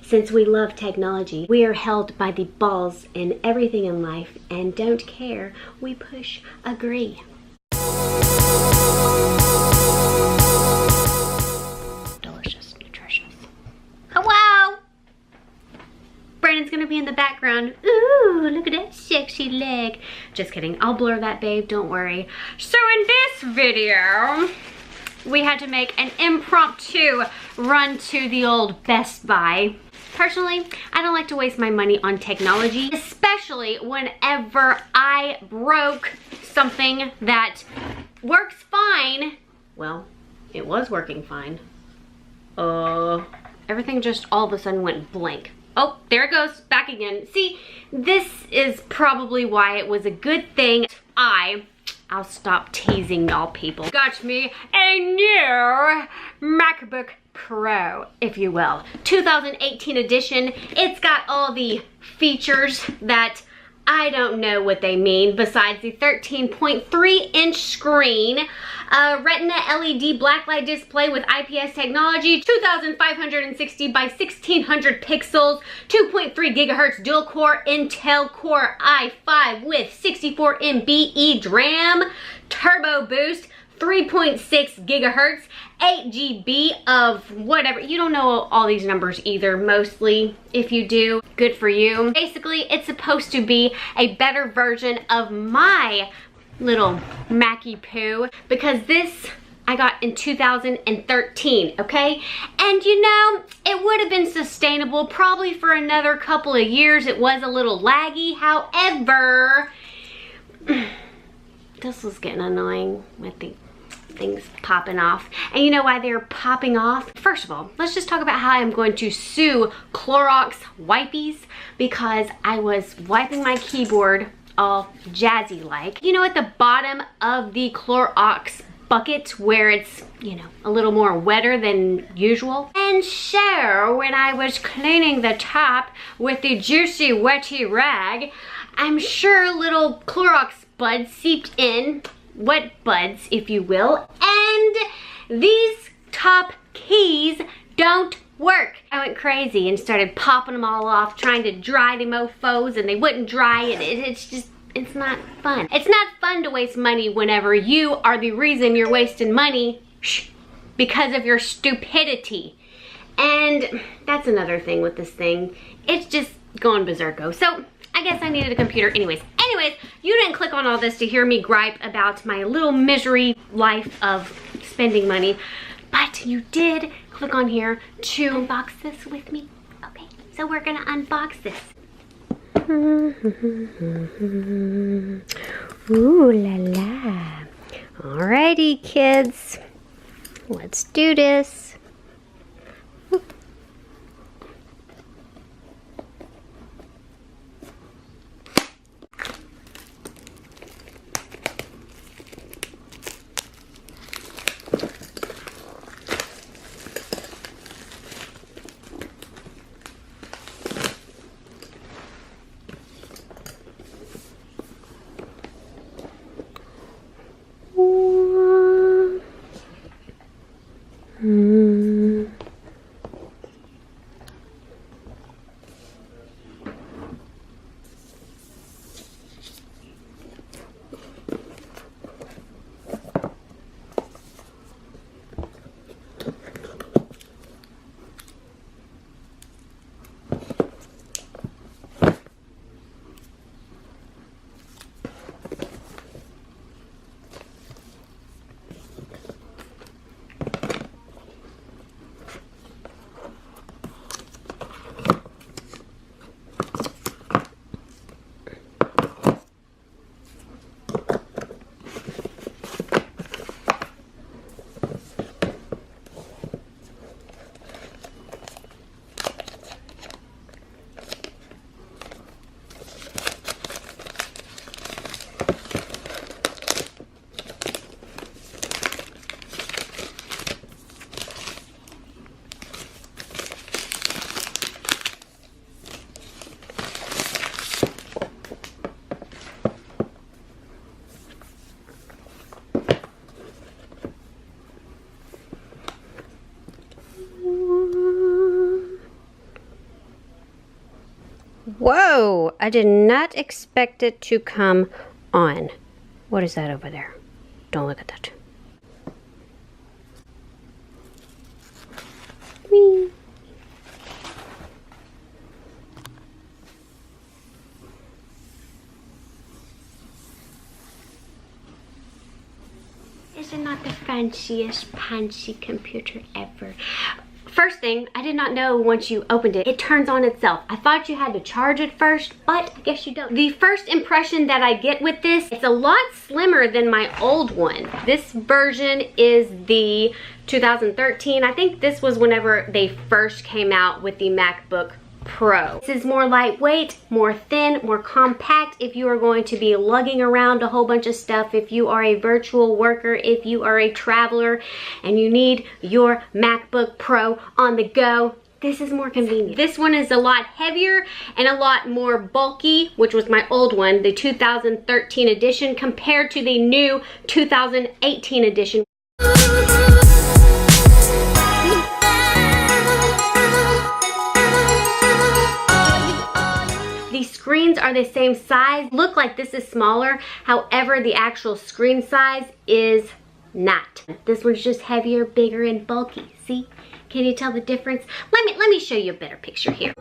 Since we love technology, we are held by the balls in everything in life and don't care. We push agree. Delicious, nutritious. Hello! Brandon's gonna be in the background. Ooh, look at that sexy leg. Just kidding, I'll blur that, babe, don't worry. So in this video, we had to make an impromptu run to the old Best Buy. Personally, I don't like to waste my money on technology, especially whenever I broke something that works fine. Well, it was working fine. Everything just all of a sudden went blank. Oh, there it goes, back again. See, this is probably why it was a good thing I'll stop teasing y'all people. Got me a new MacBook Pro, if you will. 2018 edition. It's got all the features that I don't know what they mean besides the 13.3-inch screen, Retina LED blacklight display with IPS technology, 2560 by 1600 pixels, 2.3 gigahertz dual core Intel Core i5 with 64 MB RAM, turbo boost, 3.6 gigahertz, 8 GB of whatever. You don't know all these numbers either, mostly. If you do, good for you. Basically, it's supposed to be a better version of my little Mackie Poo, because this I got in 2013, okay? And you know, it would have been sustainable probably for another couple of years. It was a little laggy, however, this was getting annoying with the things popping off. And you know why they're popping off? First of all, let's just talk about how I'm going to sue Clorox Wipies, because I was wiping my keyboard all jazzy like. You know, at the bottom of the Clorox bucket where it's, you know, a little more wetter than usual. And so when I was cleaning the top with the juicy wetty rag, I'm sure little Clorox buds seeped in, wet buds if you will, and these top keys don't work. I went crazy and started popping them all off, trying to dry the mofos, and they wouldn't dry, and it's just, it's not fun. It's not fun to waste money whenever you are the reason you're wasting money because of your stupidity. And that's another thing with this thing. It's just going berserko. So I guess I needed a computer anyways. You didn't click on all this to hear me gripe about my little misery life of spending money, but you did click on here to unbox this with me. Okay, so we're gonna unbox this. Ooh la la. Alrighty, kids, let's do this. Mm-hmm. Whoa, I did not expect it to come on. What is that over there? Don't look at that. Whee. Is it not the fanciest fancy computer ever? First thing, I did not know once you opened it, it turns on itself. I thought you had to charge it first, but I guess you don't. The first impression that I get with this, it's a lot slimmer than my old one. This version is the 2013. I think this was whenever they first came out with the MacBook Pro. This is more lightweight, more thin, more compact if you are going to be lugging around a whole bunch of stuff, if you are a virtual worker, if you are a traveler and you need your MacBook Pro on the go. This is more convenient. This one is a lot heavier and a lot more bulky, which was my old one, the 2013 edition, compared to the new 2018 edition. The screens are the same size. Look like this is smaller. However, the actual screen size is not. This one's just heavier, bigger, and bulky. See? Can you tell the difference? Let me show you a better picture here.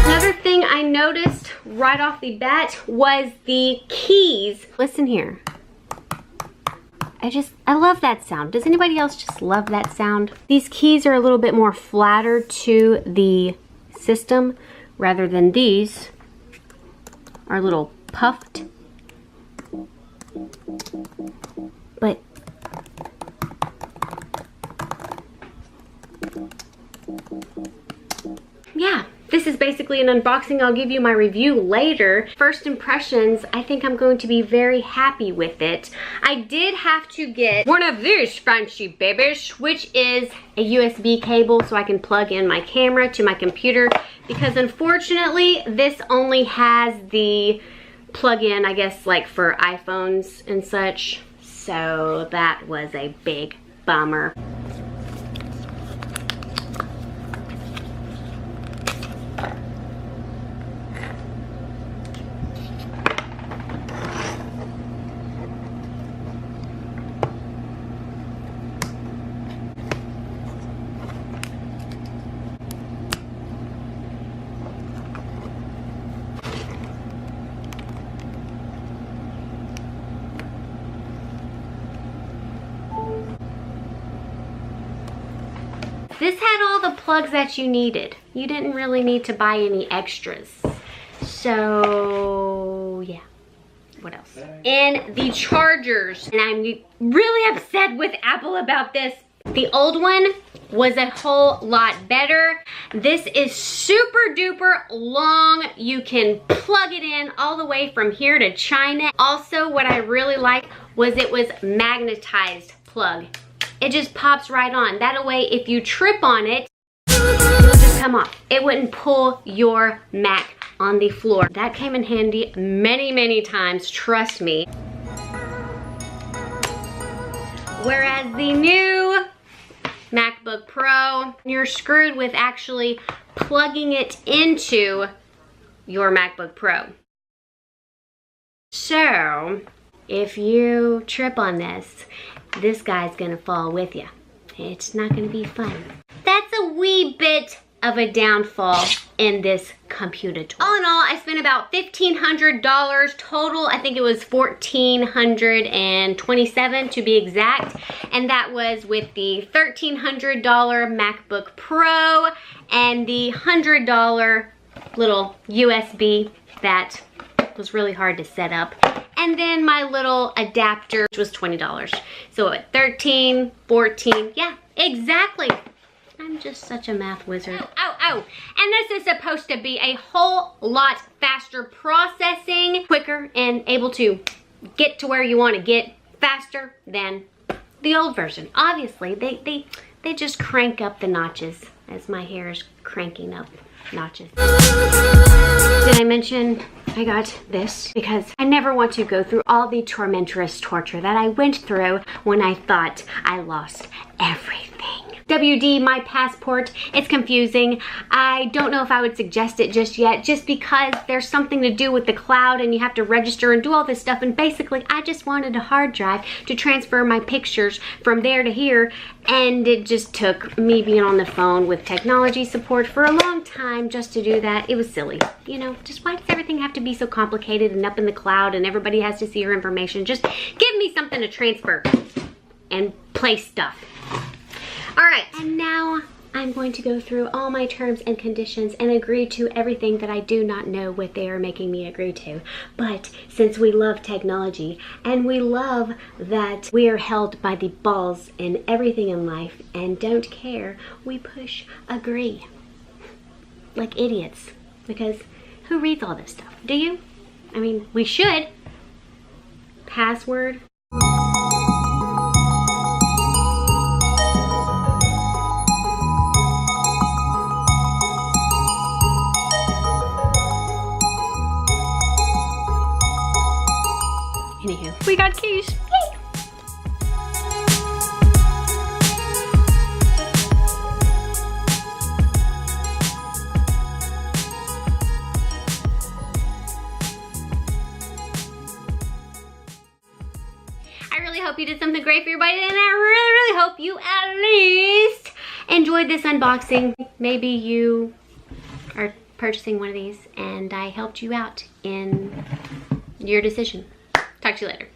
Another thing I noticed right off the bat was the keys. Listen here. I love that sound. Does anybody else just love that sound? These keys are a little bit more flatter to the system rather than these are a little puffed. But yeah, this is basically an unboxing. I'll give you my review later. First impressions, I think I'm going to be very happy with it. I did have to get one of these fancy babies, which is a USB cable so I can plug in my camera to my computer, because unfortunately this only has the plug-in, I guess, like for iPhones and such. So that was a big bummer. This had all the plugs that you needed. You didn't really need to buy any extras. So yeah, what else? And the chargers, and I'm really upset with Apple about this. The old one was a whole lot better. This is super duper long. You can plug it in all the way from here to China. Also, what I really liked was it was magnetized plug. It just pops right on. That way, if you trip on it, it'll just come off. It wouldn't pull your Mac on the floor. That came in handy many, many times, trust me. Whereas the new MacBook Pro, you're screwed with actually plugging it into your MacBook Pro. So, if you trip on this guy's gonna fall with you. It's not gonna be fun. That's a wee bit of a downfall in this computer tool. All in all, I spent about $1,500 total. I think it was $1,427 to be exact. And that was with the $1,300 MacBook Pro and the $100 little USB that was really hard to set up. And then my little adapter, which was $20. So at 13, 14, yeah, exactly. I'm just such a math wizard. Oh. And this is supposed to be a whole lot faster processing, quicker, and able to get to where you want to get faster than the old version. Obviously, they just crank up the notches as my hair is cranking up notches. Did I mention I got this because I never want to go through all the tormentorous torture that I went through when I thought I lost everything. WD, my passport, it's confusing. I don't know if I would suggest it just yet, just because there's something to do with the cloud and you have to register and do all this stuff. And basically, I just wanted a hard drive to transfer my pictures from there to here. And it just took me being on the phone with technology support for a long time just to do that. It was silly. You know, just why does everything have to be so complicated and up in the cloud and everybody has to see your information? Just give me something to transfer and play stuff. All right, and now I'm going to go through all my terms and conditions and agree to everything that I do not know what they are making me agree to. But since we love technology and we love that we are held by the balls in everything in life and don't care, we push agree like idiots. Because who reads all this stuff? Do you? I mean, we should. Password. Anywho, we got keys. Yay! I really hope you did something great for your body, and I really hope you at least enjoyed this unboxing. Maybe you are purchasing one of these and I helped you out in your decision. Talk to you later.